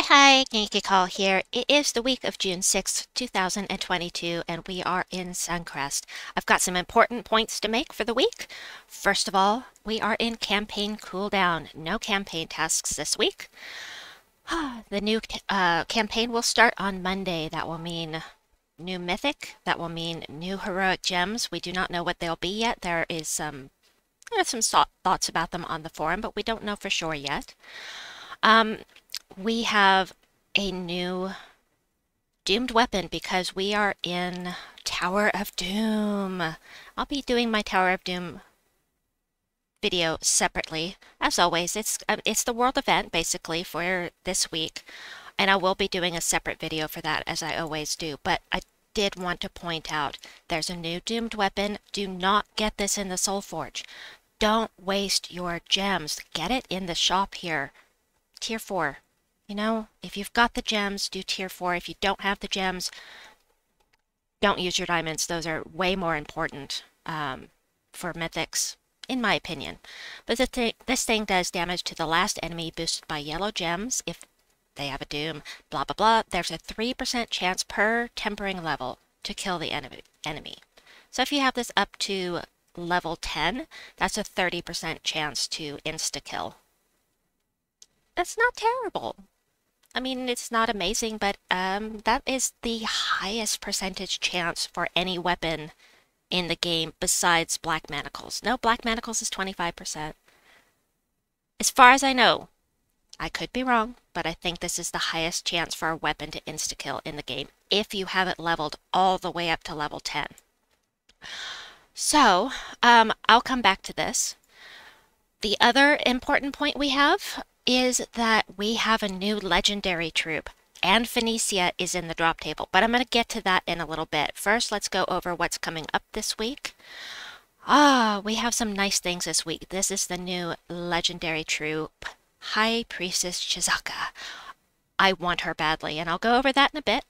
Hi, Yankee Call here. It is the week of June 6th, 2022, and we are in Suncrest. I've got some important points to make for the week. First of all, we are in campaign cooldown. No campaign tasks this week. The new campaign will start on Monday. That will mean new mythic. That will mean new heroic gems. We do not know what they'll be yet. There's some thoughts about them on the forum, but we don't know for sure yet. We have a new doomed weapon because we are in Tower of Doom. I'll be doing my Tower of Doom video separately. As always, it's the world event basically for this week, and I will be doing a separate video for that as I always do. But I did want to point out there's a new doomed weapon. Do not get this in the Soul Forge. Don't waste your gems. Get it in the shop here. Tier 4. You know, if you've got the gems, do tier 4. If you don't have the gems, don't use your diamonds. Those are way more important for mythics, in my opinion. But this thing does damage to the last enemy boosted by yellow gems if they have a doom, blah, blah, blah. There's a 3% chance per tempering level to kill the enemy. So if you have this up to level 10, that's a 30% chance to insta-kill. That's not terrible. I mean, it's not amazing, but that is the highest percentage chance for any weapon in the game besides Black Manacles. No, Black Manacles is 25%. As far as I know, I could be wrong, but I think this is the highest chance for a weapon to insta-kill in the game if you have it leveled all the way up to level 10. So, I'll come back to this. The other important point we have is that we have a new legendary troop, and Phoenicia is in the drop table, but I'm going to get to that in a little bit. First, let's go over what's coming up this week. We have some nice things this week. This is the new legendary troop, High Priestess Chizaka. I want her badly, and I'll go over that in a bit.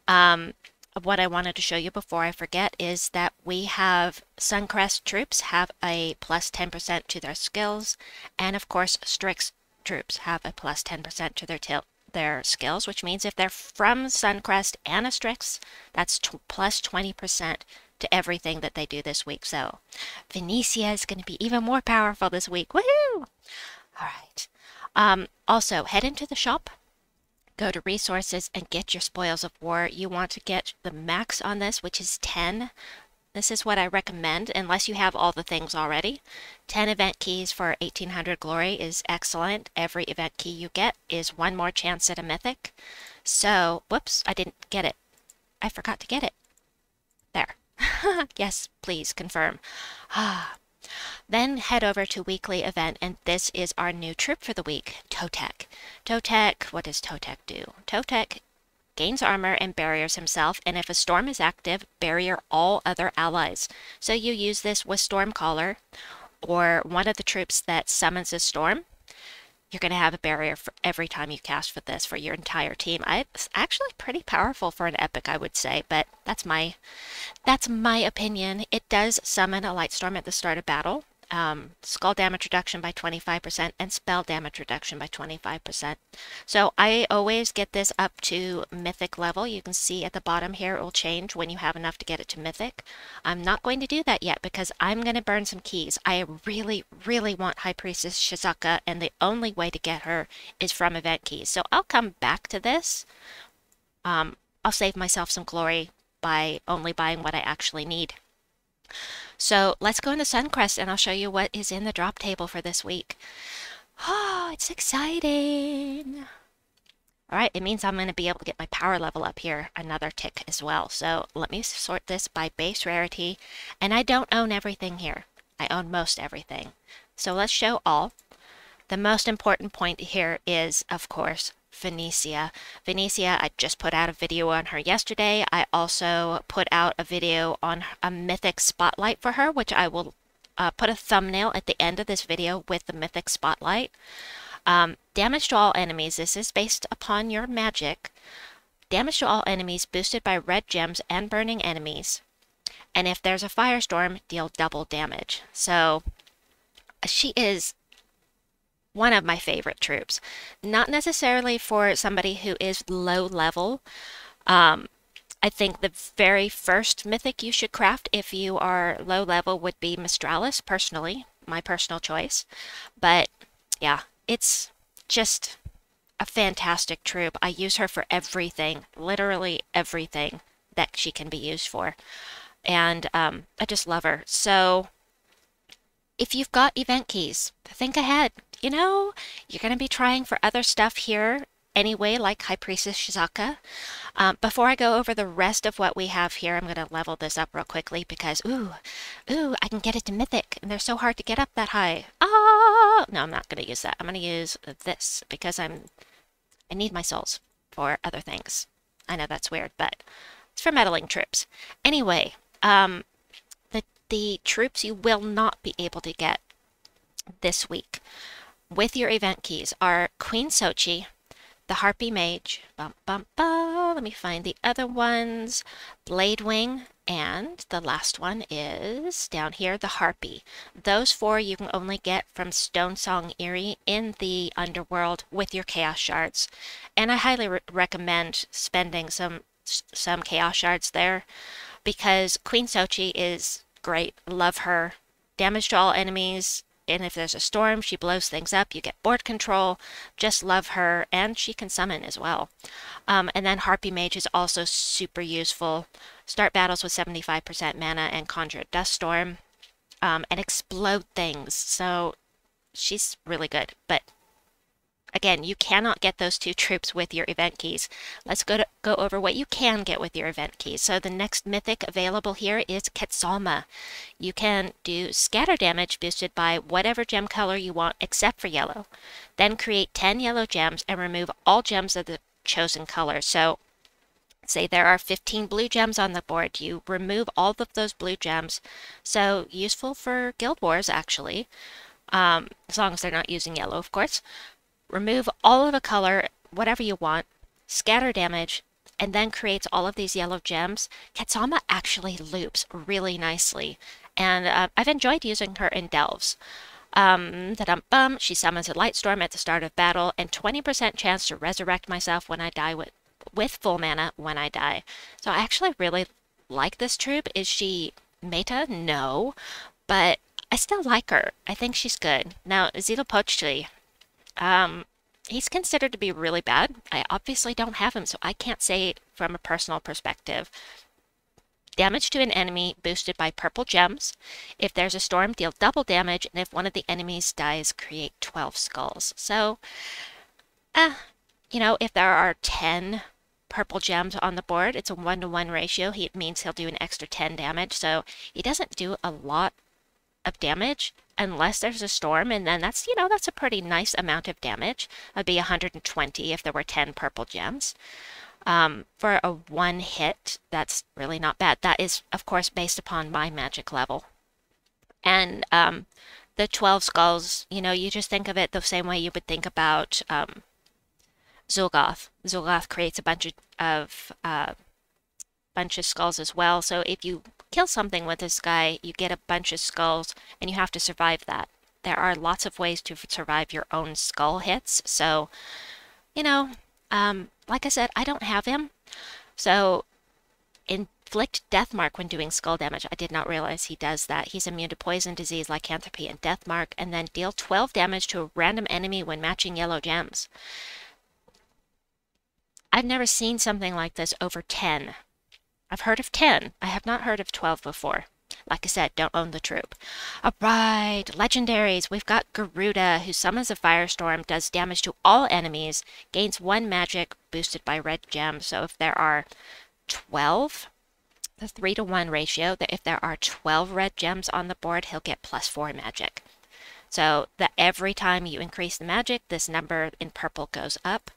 What I wanted to show you before I forget is that we have Suncrest troops have a plus 10% to their skills, and of course Strix troops have a plus 10% to their skills, which means if they're from Suncrest and a Strix, that's plus 20% to everything that they do this week. So Phoenicia is going to be even more powerful this week. Woohoo! All right. Also, head into the shop. Go to resources and get your spoils of war. You want to get the max on this, which is 10. This is what I recommend, unless you have all the things already. 10 event keys for 1800 glory is excellent. Every event key you get is one more chance at a mythic. So, whoops, I didn't get it. I forgot to get it. There. Yes, please confirm. Then head over to weekly event, and this is our new troop for the week, Totec. Totec, what does Totec do? Totec gains armor and barriers himself, and if a storm is active, barrier all other allies. So you use this with Stormcaller, or one of the troops that summons a storm. You're going to have a barrier for every time you cast for this for your entire team. It's actually pretty powerful for an epic, I would say, but that's my opinion. It does summon a light storm at the start of battle. Skull damage reduction by 25% and spell damage reduction by 25%. So I always get this up to mythic level. You can see at the bottom here it will change when you have enough to get it to mythic. I'm not going to do that yet because I'm going to burn some keys. I really, really want High Priestess Chizaka, and the only way to get her is from event keys. So I'll come back to this. I'll save myself some glory by only buying what I actually need. So let's go into Suncrest and I'll show you what is in the drop table for this week. Oh, it's exciting. All right, it means I'm going to be able to get my power level up here another tick as well. So let me sort this by base rarity. And I don't own everything here. I own most everything. So let's show all. The most important point here is, of course, Phoenicia. Phoenicia, I just put out a video on her yesterday. I also put out a video on a mythic spotlight for her, which I will put a thumbnail at the end of this video with the mythic spotlight. Damage to all enemies. This is based upon your magic. Damage to all enemies boosted by red gems and burning enemies. And if there's a firestorm, deal double damage. So she is one of my favorite troops. Not necessarily for somebody who is low level. I think the very first mythic you should craft if you are low level would be Mistralis, personally, my personal choice. But yeah, it's just a fantastic troop. I use her for everything, literally everything that she can be used for. And I just love her. So if you've got event keys, think ahead. You know, you're going to be trying for other stuff here anyway, like High Priestess Shizaka. Before I go over the rest of what we have here, I'm going to level this up real quickly because, I can get it to Mythic, and they're so hard to get up that high. Ah! No, I'm not going to use that. I'm going to use this because I need my souls for other things. I know that's weird, but it's for meddling troops. Anyway, the troops you will not be able to get this week with your event keys are Queen Sochi, the Harpy Mage, let me find the other ones, Blade Wing, and the last one is down here, the Harpy. Those four you can only get from Stonesong Eyrie in the Underworld with your Chaos Shards. And I highly recommend spending some Chaos Shards there because Queen Sochi is great. Love her. Damage to all enemies. And if there's a storm, she blows things up. You get board control. Just love her. And she can summon as well. And then Harpy Mage is also super useful. Start battles with 75% mana and conjure a Dust Storm. And explode things. So she's really good. But again, you cannot get those two troops with your event keys. Let's go over what you can get with your event keys. So the next mythic available here is Quetzalma. You can do scatter damage boosted by whatever gem color you want except for yellow. Then create 10 yellow gems and remove all gems of the chosen color. So say there are 15 blue gems on the board. You remove all of those blue gems. So useful for Guild Wars actually, as long as they're not using yellow, of course. Remove all of a color, whatever you want, scatter damage, and then creates all of these yellow gems. Quetzalma actually loops really nicely, and I've enjoyed using her in Delves. She summons a light storm at the start of battle, and 20% chance to resurrect myself when I die with full mana when I die. So I actually really like this troop. Is she meta? No, but I still like her. I think she's good. Now, Zitopochli. He's considered to be really bad. I obviously don't have him, so I can't say from a personal perspective. Damage to an enemy boosted by purple gems. If there's a storm, deal double damage, and if one of the enemies dies, create 12 skulls. So, if there are 10 purple gems on the board, it's a 1-to-1 ratio. It means he'll do an extra 10 damage, so he doesn't do a lot of damage unless there's a storm, and then that's a pretty nice amount of damage. That'd be 120 if there were 10 purple gems. For a one hit, that's really not bad. That is, of course, based upon my magic level. And the 12 skulls, you just think of it the same way you would think about Zul'Goth. Zul'Goth creates a bunch of skulls as well. So if you kill something with this guy, you get a bunch of skulls, and you have to survive that. There are lots of ways to survive your own skull hits. So, like I said, I don't have him. So, inflict death mark when doing skull damage. I did not realize he does that. He's immune to poison, disease, lycanthropy, and death mark, and then deal 12 damage to a random enemy when matching yellow gems. I've never seen something like this over 10. I've heard of 10. I have not heard of 12 before. Like I said, don't own the troop. All right, legendaries. We've got Garuda, who summons a firestorm, does damage to all enemies, gains 1 magic boosted by red gems. So if there are 12, the 3-to-1 ratio, that if there are 12 red gems on the board, he'll get +4 magic. So that every time you increase the magic, this number in purple goes up.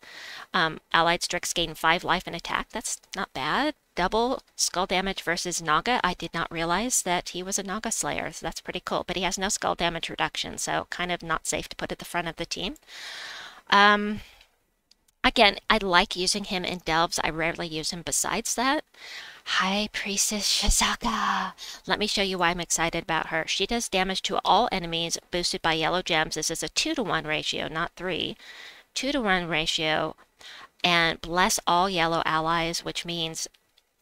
Allied Strix gain 5 life and attack. That's not bad. Double skull damage versus Naga. I did not realize that he was a Naga Slayer, so that's pretty cool. But he has no skull damage reduction, so kind of not safe to put at the front of the team. Again, I like using him in delves. I rarely use him besides that. High Priestess Shizaka. Let me show you why I'm excited about her. She does damage to all enemies boosted by yellow gems. This is a 2-to-1 ratio, not 3. 2-to-1 ratio. And bless all yellow allies, which means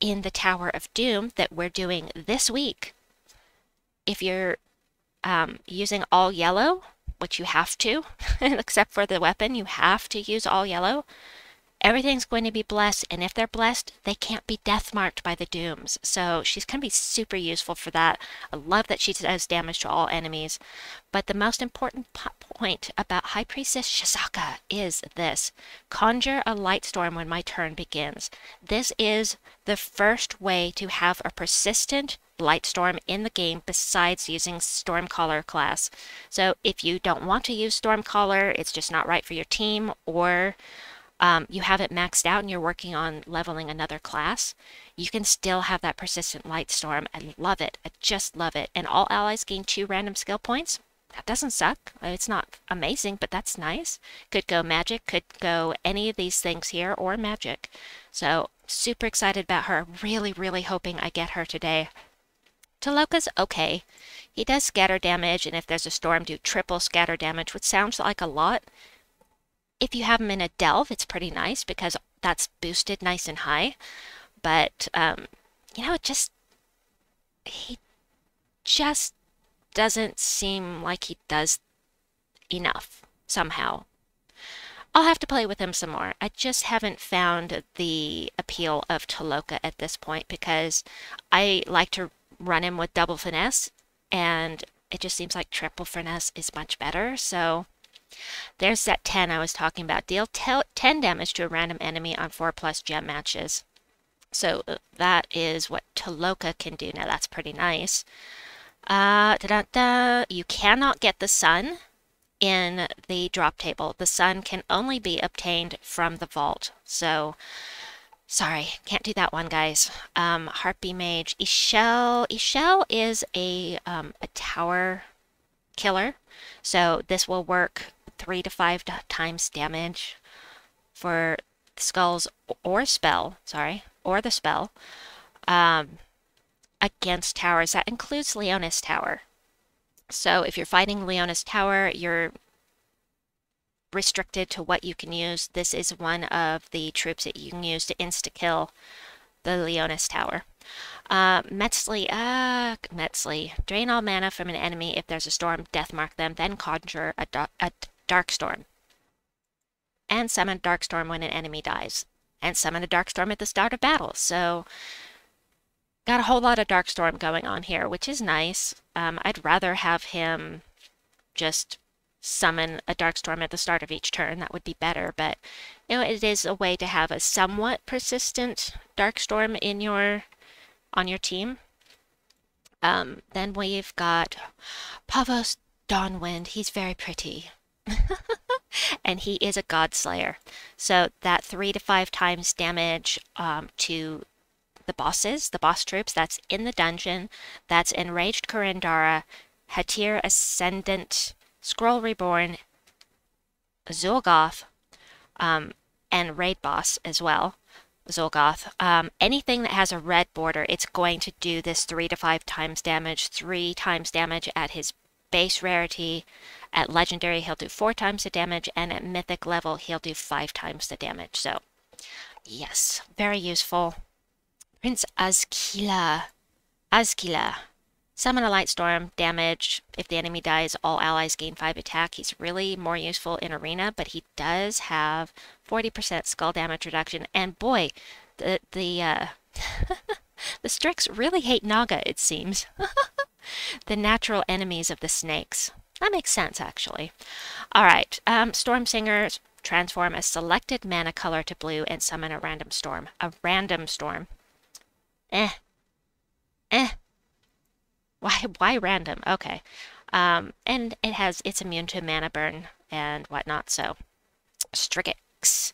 in the Tower of Doom that we're doing this week, if you're using all yellow, which you have to, except for the weapon, you have to use all yellow. Everything's going to be blessed, and if they're blessed, they can't be death marked by the dooms. So she's going to be super useful for that. I love that she does damage to all enemies. But the most important point about High Priestess Shizaka is this. Conjure a light storm when my turn begins. This is the first way to have a persistent light storm in the game besides using Stormcaller class. So if you don't want to use Stormcaller, it's just not right for your team, or you have it maxed out and you're working on leveling another class, you can still have that persistent light storm. I love it. I just love it. And all allies gain 2 random skill points. That doesn't suck. It's not amazing, but that's nice. Could go magic, could go any of these things here, or magic. So super excited about her. Really, really hoping I get her today. Toloka's okay. He does scatter damage, and if there's a storm, do triple scatter damage, which sounds like a lot. If you have him in a delve, it's pretty nice because that's boosted nice and high. But, you know, he just doesn't seem like he does enough somehow. I'll have to play with him some more. I just haven't found the appeal of Toloka at this point because I like to run him with double finesse, and it just seems like triple finesse is much better. So there's that 10 I was talking about. Deal 10 damage to a random enemy on 4+ gem matches. So that is what Toloka can do. Now that's pretty nice. You cannot get the sun in the drop table. The sun can only be obtained from the vault. So sorry, can't do that one, guys. Harpy Mage. Ishel is a tower killer. So this will work 3 to 5 times damage for skulls or spell, or the spell, against towers. That includes Leona's Tower. So if you're fighting Leona's Tower, you're restricted to what you can use. This is one of the troops that you can use to insta-kill the Leona's Tower. Metzli, drain all mana from an enemy if there's a storm, death mark them, then conjure a dark storm. And summon dark storm when an enemy dies. And summon a dark storm at the start of battle. So, got a whole lot of dark storm going on here, which is nice. I'd rather have him just summon a dark storm at the start of each turn. That would be better, but you know, it is a way to have a somewhat persistent dark storm in on your team. Then we've got Pavos Dawnwind. He's very pretty. And he is a God Slayer. So that 3 to 5 times damage to the boss troops, that's in the dungeon. That's Enraged Kurindara, Hatir Ascendant, Scroll Reborn, Zul'Goth, and Raid Boss as well. Zul'Goth. Anything that has a red border, it's going to do this 3 to 5 times damage, 3 times damage at his base rarity. At legendary, he'll do 4 times the damage, and at mythic level, he'll do 5 times the damage. So, yes, very useful. Prince Azkila. Summon a light storm, damage. If the enemy dies, all allies gain 5 attack. He's really more useful in arena, but he does have 40% skull damage reduction. And boy, the the Strix really hate Naga, it seems. The natural enemies of the snakes. That makes sense, actually. Alright, Storm Singer, transform a selected mana color to blue and summon a random storm. A random storm. Why random? Okay. And it's immune to mana burn and whatnot, so. Strigix.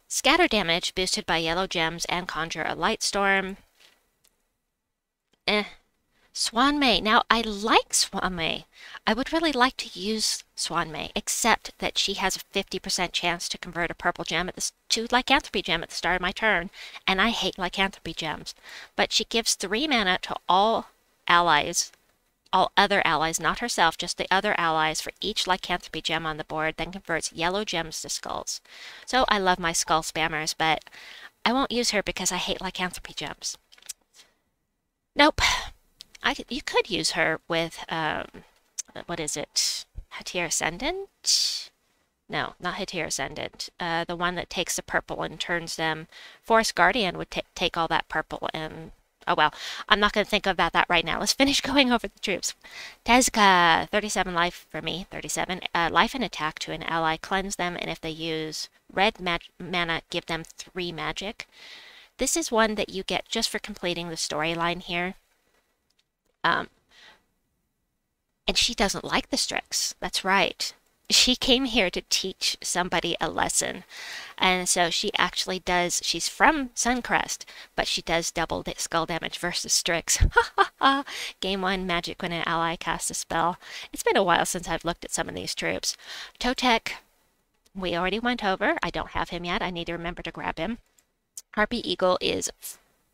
Scatter damage boosted by yellow gems and conjure a light storm. Swanmei. Now, I like Swanmei. I would really like to use Swanmei, except that she has a 50% chance to convert a purple gem to lycanthropy gem at the start of my turn, and I hate lycanthropy gems. But she gives 3 mana to all allies, all other allies, not herself, just the other allies for each lycanthropy gem on the board, then converts yellow gems to skulls. So I love my skull spammers, but I won't use her because I hate lycanthropy gems. Nope. You could use her with, what is it? Hatir Ascendant? No, not Hatir Ascendant. The one that takes the purple and turns them. Forest Guardian would take all that purple and... Oh well, I'm not going to think about that right now. Let's finish going over the troops. Tezca, 37 life for me, 37. Life and attack to an ally, cleanse them, and if they use red mana, give them 3 magic. This is one that you get just for completing the storyline here. And she doesn't like the Strix. That's right. She came here to teach somebody a lesson. And so she actually does, she's from Suncrest, but she does double skull damage versus Strix. Game 1, magic when an ally casts a spell. It's been a while since I've looked at some of these troops. Totec, we already went over. I don't have him yet. I need to remember to grab him. Harpy Eagle is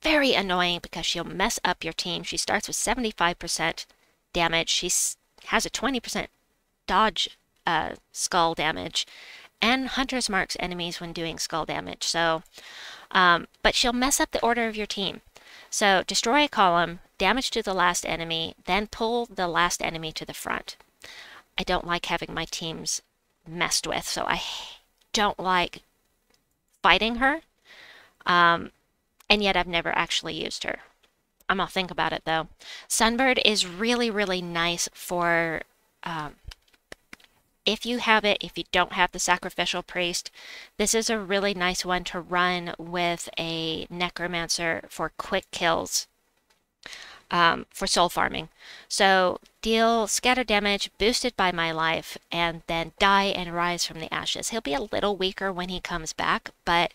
very annoying because she'll mess up your team. She starts with 75% damage. She has a 20% dodge skull damage, and Hunters marks enemies when doing skull damage. So, but she'll mess up the order of your team. So destroy a column, damage to the last enemy, then pull the last enemy to the front. I don't like having my teams messed with, so I don't like fighting her. And yet I've never actually used her. I'm gonna think about it though. Sunbird is really, really nice for if you have it, if you don't have the Sacrificial Priest, this is a really nice one to run with a Necromancer for quick kills for soul farming. So deal scatter damage boosted by my life and then die and rise from the ashes. He'll be a little weaker when he comes back, but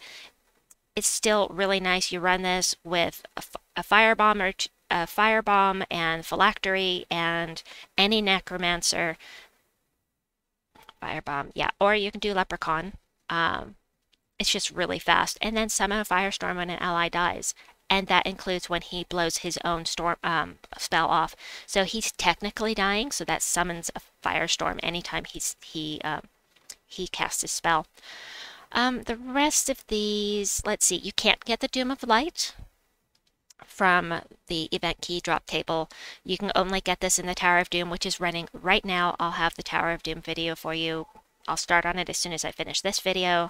it's still really nice. You run this with a firebomb or a firebomb and phylactery and any necromancer. Firebomb, yeah, or you can do leprechaun. It's just really fast. And then summon a firestorm when an ally dies. And that includes when he blows his own storm spell off. So he's technically dying, so that summons a firestorm anytime he casts his spell. The rest of these, let's see, you can't get the Doom of Light from the event key drop table. You can only get this in the Tower of Doom, which is running right now. I'll have the Tower of Doom video for you. I'll start on it as soon as I finish this video.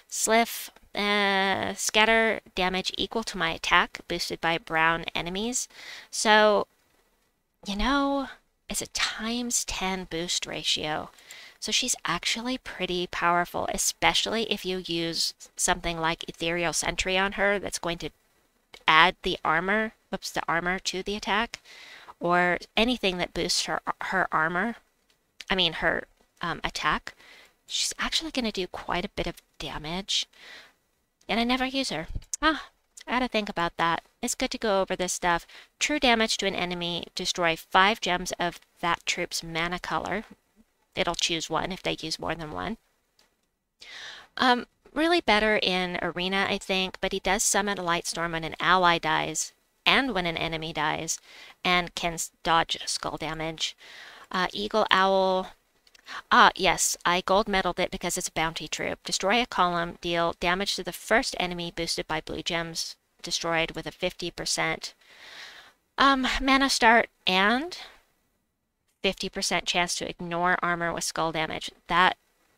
Sliff, scatter damage equal to my attack, boosted by brown enemies. So, you know, it's a ×10 boost ratio. So she's actually pretty powerful, especially if you use something like Ethereal Sentry on her that's going to add the armor, the armor to the attack, or anything that boosts her armor, her attack. She's actually going to do quite a bit of damage, and I never use her. I gotta think about that. It's good to go over this stuff. True damage to an enemy, destroy 5 gems of that troop's mana color. It'll choose one if they use more than one. Really better in Arena, I think, but he does summon a Light Storm when an ally dies and when an enemy dies, and can dodge skull damage. Eagle Owl. Yes, I gold medaled it because it's a bounty troop. Destroy a column, deal damage to the first enemy boosted by blue gems, destroyed with a 50% mana start, and 50% chance to ignore armor with skull damage. That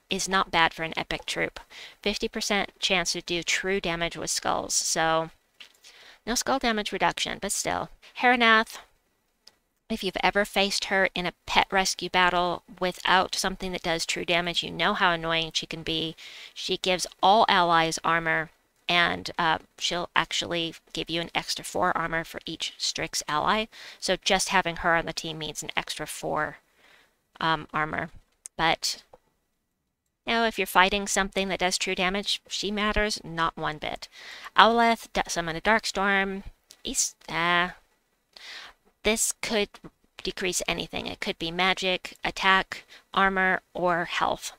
is not bad for an epic troop. 50% chance to do true damage with skulls. So, no skull damage reduction, but still. Haranath, if you've ever faced her in a pet rescue battle without something that does true damage, you know how annoying she can be. She gives all allies armor, and she'll actually give you an extra 4 armor for each Strix ally. So just having her on the team means an extra 4 armor. But, you know, if you're fighting something that does true damage, she matters not one bit. Owleth, summon a Darkstorm. this could decrease anything. It could be magic, attack, armor, or health.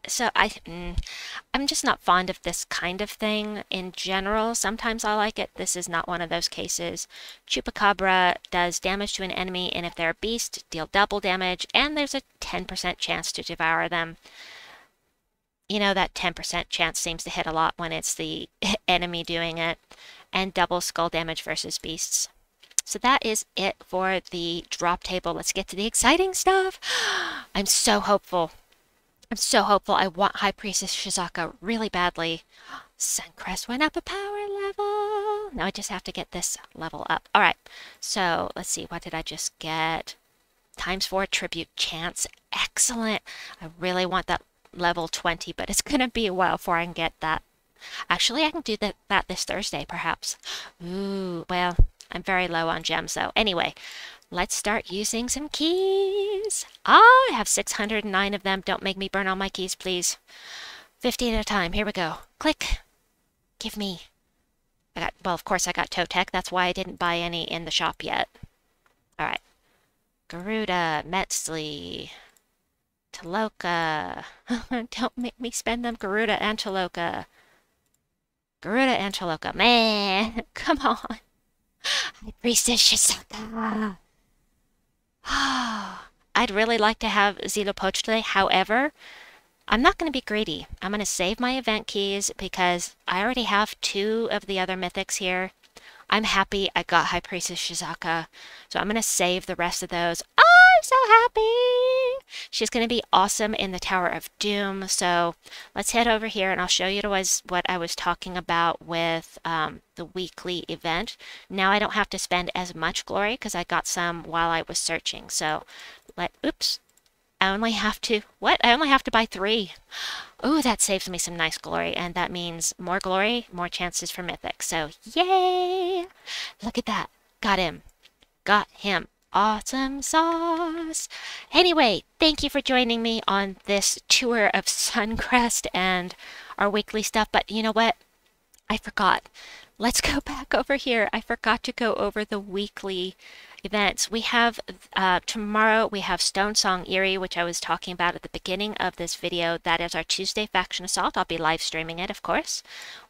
So I'm just not fond of this kind of thing in general. Sometimes I like it. This is not one of those cases. Chupacabra does damage to an enemy, and if they're a beast, deal double damage, and there's a 10% chance to devour them. You know, that 10% chance seems to hit a lot when it's the enemy doing it, and double skull damage versus beasts. So that is it for the drop table. Let's get to the exciting stuff. I'm so hopeful. I'm so hopeful. I want High Priestess Shizaka really badly. Suncrest went up a power level. Now I just have to get this level up. All right. So let's see. What did I just get? ×4 tribute chance. Excellent. I really want that level 20, but it's going to be a while before I can get that. Actually, I can do that this Thursday, perhaps. Ooh, well, I'm very low on gems, though. Anyway, let's start using some keys. I have 609 of them. Don't make me burn all my keys, please. 50 at a time. Here we go. Click. Give me. Well, of course, I got Totec. That's why I didn't buy any in the shop yet. All right. Garuda, Metzli, Taloka. Don't make me spend them. Garuda and Taloka. Garuda and Taloka. Man, come on. High Priestess Shizaka. I'd really like to have Zilopoch today. However, I'm not going to be greedy. I'm going to save my event keys because I already have 2 of the other mythics here. I'm happy I got High Priestess Shizaka, so I'm going to save the rest of those. Oh, I'm so happy! She's going to be awesome in the Tower of Doom, so let's head over here and I'll show you what I was talking about with the weekly event. Now I don't have to spend as much glory because I got some while I was searching, so oops. I only have to buy 3. Ooh, that saves me some nice glory, and that means more glory, more chances for mythic. So, yay! Look at that. Got him. Got him. Awesome sauce. Anyway, thank you for joining me on this tour of Suncrest and our weekly stuff. But you know what? I forgot. Let's go back over here. I forgot to go over the weekly events. We have tomorrow we have Stone Song Eerie, which I was talking about at the beginning of this video. That is our Tuesday faction assault. I'll be live streaming it, of course.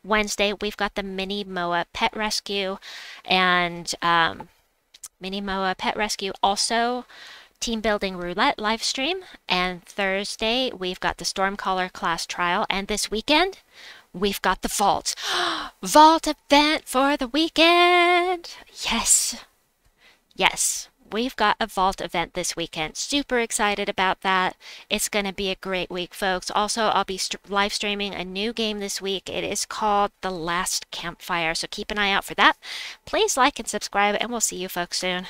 Wednesday we've got the Mini Moa Pet Rescue and Mini Moa Pet Rescue, also Team Building Roulette live stream. And Thursday we've got the Stormcaller class trial, and this weekend we've got the Vault. Vault event for the weekend. Yes. Yes, we've got a Vault event this weekend. Super excited about that. It's going to be a great week, folks. Also, I'll be live streaming a new game this week. It is called The Last Campfire, so keep an eye out for that. Please like and subscribe, and we'll see you folks soon.